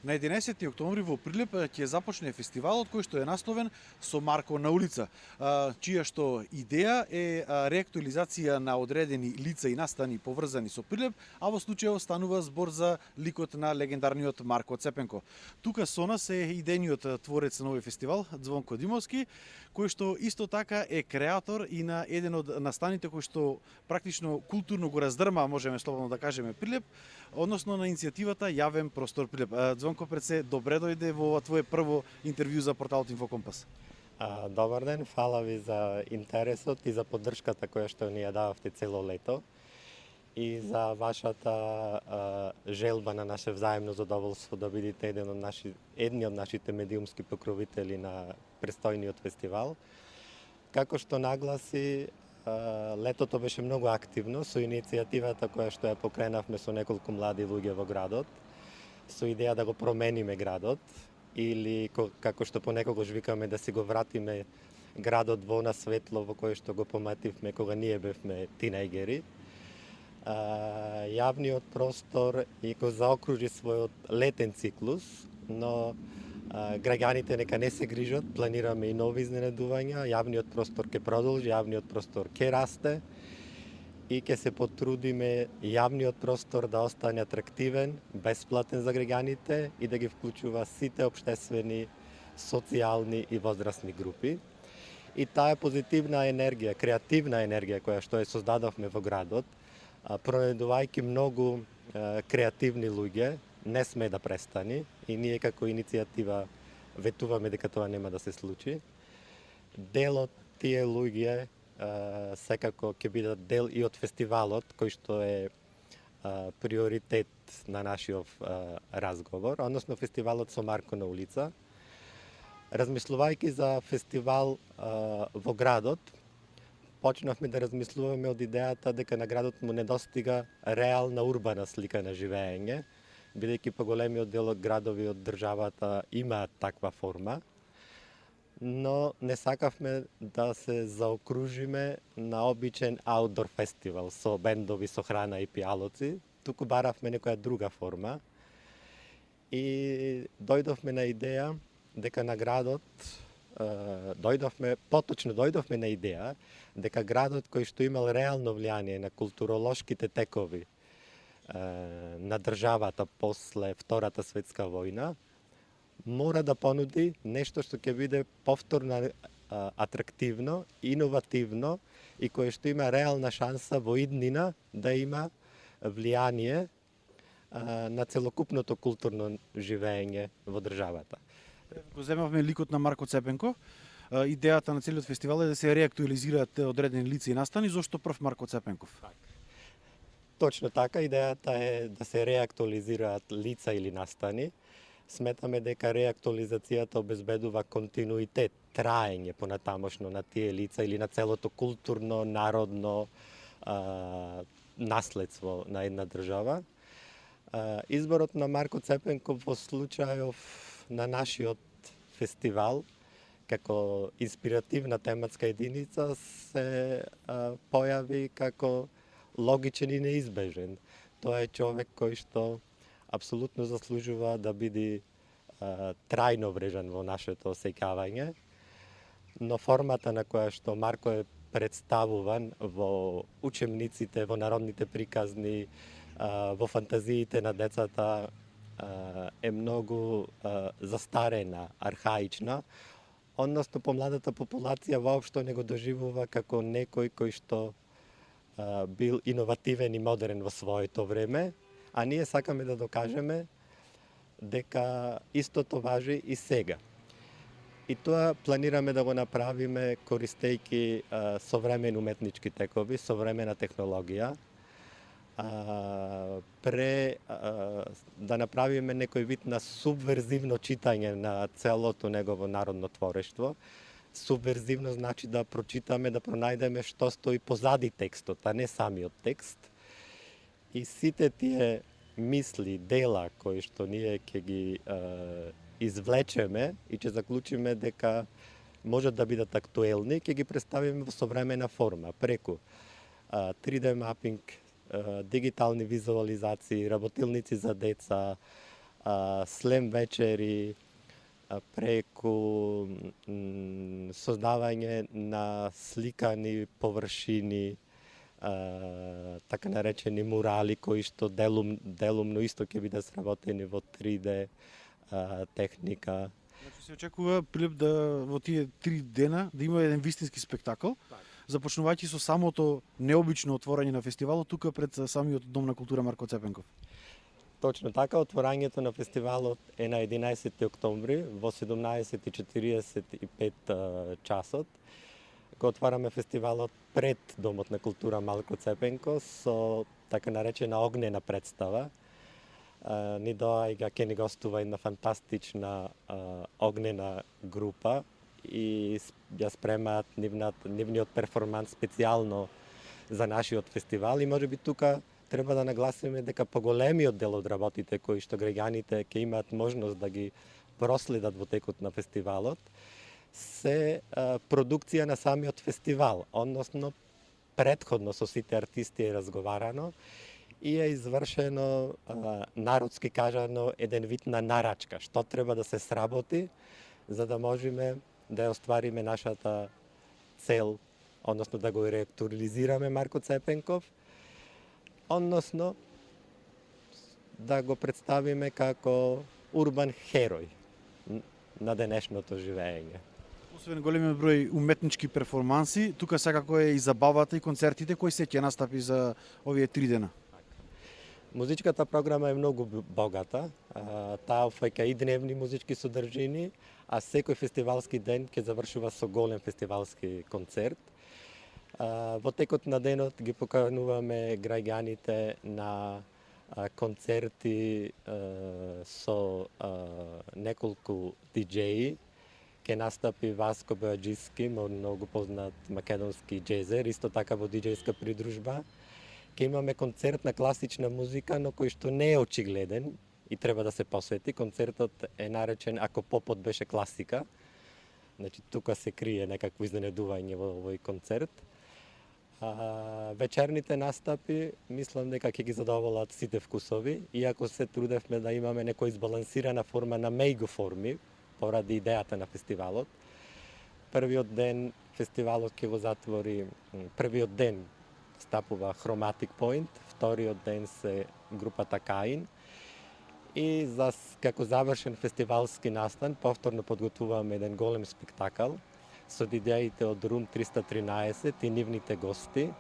На 11 октомври во Прилеп ќе започне фестивалот кој што е насловен со Марко на улица, чија што идеја е реактуализација на одредени лица и настани поврзани со Прилеп, а во случајот станува збор за ликот на легендарниот Марко Цепенко. Тука со нас е идејниот творец на овој фестивал, Звонко Димовски, кој што исто така е креатор и на еден од настаните кој што практично културно го раздрма, можеме слободно да кажеме, Прилеп, односно на иницијативата Јавен простор Прилеп. Звонко, пред се, добре дојде во ова твое прво интервју за порталот Инфокомпас. Добар ден, фала ви за интересот и за поддршката која што ни ја дававте цело лето и за вашата желба на наше взаемно задоволство да бидете едни од нашите медиумски покровители на престојниот фестивал. Како што нагласи, летото беше многу активно со иницијативата која што ја покренавме со неколку млади луѓе во градот, со идеја да го промениме градот или како што понекогаш викаме да си го вратиме градот во она светло во кое што го помативме кога ние бевме тинејгери. Јавниот простор и го заокружи својот летен циклус, но граѓаните нека не се грижат, планираме и нови изненадувања, јавниот простор ќе продолжи, јавниот простор ќе расте и ќе се потрудиме јавниот простор да остане атрактивен, бесплатен за граѓаните и да ги вклучува сите општествени, социјални и возрастни групи. И таа позитивна енергија, креативна енергија која што ја создадовме во градот, пронајдувајќи многу креативни луѓе, не сме да престани и ние како иницијатива ветуваме дека тоа нема да се случи. Дел од тие луѓе секако ќе бидат дел и од фестивалот, кој што е приоритет на нашиот разговор, односно фестивалот со Марко на улица. Размислувајќи за фестивал во градот, почнавме да размислуваме од идејата дека на градот му недостига реална урбана слика на живеење, бидејќи поголемиот дел од градови од државата имаат таква форма, но не сакавме да се заокружиме на обичен аутдор фестивал со бендови, со храна и пијалоци, туку баравме некоја друга форма и дојдовме на идеја дека на градот дојдовме на идеја дека градот кој што имал реално влијание на културолошките текови на државата после Втората светска војна, мора да понуди нешто што ќе биде повторно атрактивно, иновативно и кое што има реална шанса во иднина да има влијание на целокупното културно живење во државата. Го земавме ликот на Марко Цепенко. Идејата на целиот фестивал е да се реактуализираат одредени лица и настани. Зошто прв Марко Цепенков? Точно така, идејата е да се реактуализираат лица или настани. Сметаме дека реактуализацијата обезбедува континуитет, траење понатамошно на тие лица или на целото културно, народно наследство на една држава. Изборот на Марко Цепенков во случајов на нашиот фестивал како инспиративна тематска единица се појави како логичен и неизбежен. Тоа е човек кој што апсолутно заслужува да биде трајно врежан во нашето осеќавање, но формата на која што Марко е представуван во учебниците, во народните приказни, во фантазиите на децата е многу застарена, архаична, односно помладата популација воопшто не го доживува како некој кој што бил иновативен и модерен во своето време, а ние сакаме да докажеме дека истото важи и сега. И тоа планираме да го направиме користејќи современи уметнички текови, современа технологија, да направиме некој вид на субверзивно читање на целото негово народно творештво. Субверзивно значи да прочитаме, да пронајдеме што стои позади текстот, а не самиот текст. И сите тие мисли, дела кои што ние ќе ги извлечеме и ќе заклучиме дека можат да бидат актуелни, ќе ги представиме во современа форма, преку 3D мапинг, дигитални визуализации, работилници за деца, слем вечери, преку создавање на сликани површини, така наречени мурали кои што делумно исто ќе бидат сработени во 3D техника. Значи се очекува Прилеп да во тие 3 дена да има еден вистински спектакл, започнувајќи со самото необично отворање на фестивалот тука пред самиот Дом на култура Марко Цепенков. Точно така, отворањето на фестивалот е на 11 октомври во 17:45 часот. Го отвараме фестивалот пред Домот на култура Марко Цепенков со така наречена огнена представа. Ни доаѓа, ќе ни гостува една фантастична огнена група и ја спремаат нивниот перформанс специјално за нашиот фестивал и можеби тука треба да нагласиме дека поголемиот дел од работите кои што граѓаните ќе имаат можност да ги проследат во текот на фестивалот се продукција на самиот фестивал, односно претходно со сите артисти е разговарано и е извршено, народски кажано, еден вид на нарачка, што треба да се сработи за да можеме да ја оствариме нашата цел, односно да го реактуализираме Марко Цепенков, односно да го представиме како урбан херој на денешното живење. Освен големиот број уметнички перформанси, тука секако е и забавата и концертите кои се ќе настапи за овие 3 дена. Музичката програма е многу богата. Таа опфаќа и дневни музички содржини, а секој фестивалски ден ќе завршува со голем фестивалски концерт. Во текот на денот ги покануваме граѓаните на концерти со неколку диџеи. Ке настапи Васко Бојаджиски, многу познат македонски џезер, исто така во диџејска придружба. Ке имаме концерт на класична музика, но кој што не е очигледен и треба да се посвети. Концертот е наречен Ако попот беше класика. Значи, тука се крие некакво изненадување во овој концерт. Вечерните настапи, мислам дека ќе ги задоволат сите вкусови, иако се трудевме да имаме некоја избалансирана форма на меѓу форми, поради идејата на фестивалот. Првиот ден фестивалот ќе го затвори, првиот ден стапува Chromatic Point, вториот ден се групата Каин и како завршен фестивалски настан повторно подготвуваме еден голем спектакл со диџеите од Room 313 и нивните гости.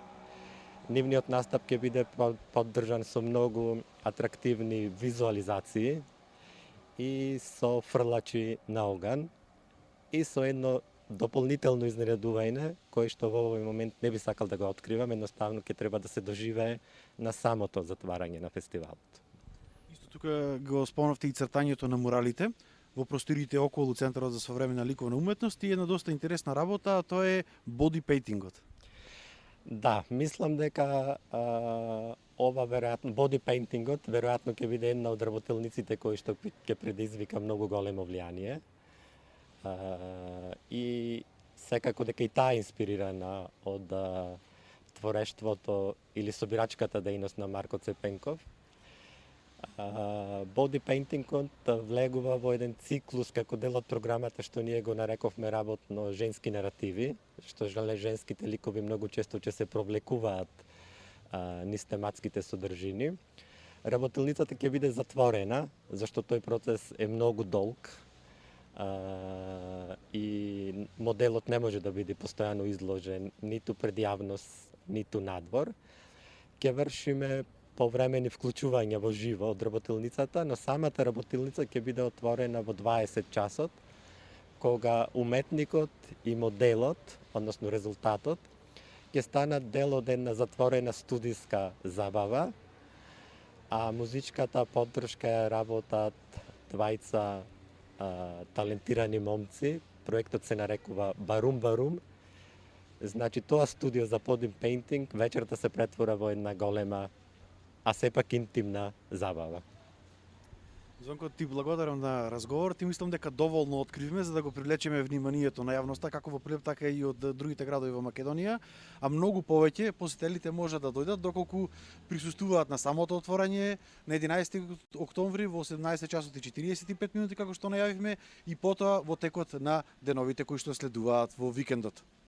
Нивниот настап ќе биде поддржан со многу атрактивни визуализации и со фрлачи на оган и со едно дополнително изненадување кое што во овој момент не би сакал да го откривам, едноставно ќе треба да се доживее на самото затварање на фестивалот. Исто тука го спомнавте и цртањето на муралите во просториите околу Центарот за современа ликовна уметност и една доста интересна работа, а тоа е боди пејнтингот. Да, мислам дека ова веројатно боди пејнтингот веројатно ќе биде една од работилниците кои што ќе предизвика многу големо влијание. И секако дека и таа е инспирирана од творештвото или собирачката дејност на Марко Цепенков. Боди пејнтингот влегува во еден циклус како дел од програмата што ние го нарековме работно женски наративи, што женските ликови многу често ќе се провлекуваат низ тематските содржини. Работилницата ќе биде затворена, зашто тој процес е многу долг и моделот не може да биде постојано изложен ниту пред јавност, ниту надвор. Ќе вршиме повремени вклучувања во живо од работилницата, но самата работилница ќе биде отворена во 20 часот, кога уметникот и моделот, односно резултатот, ќе станат дел од една затворена студиска забава, а музичката поддршка ја работат двајца талентирани момци. Проектот се нарекува Барум Барум. Значи, тоа студио за боди пејнтинг вечерта се претвора во една голема, а сепак интимна забава. Звонко, ти благодарам на разговор. Ти мислам дека доволно откривме за да го привлечеме вниманието на јавноста како во Прилеп, така и од другите градови во Македонија, а многу повеќе посетителите може да дојдат доколку присуствуваат на самото отворање на 11 октомври во 17 часот и 45 минути како што најавивме и потоа во текот на деновите кои што следуваат во викендот.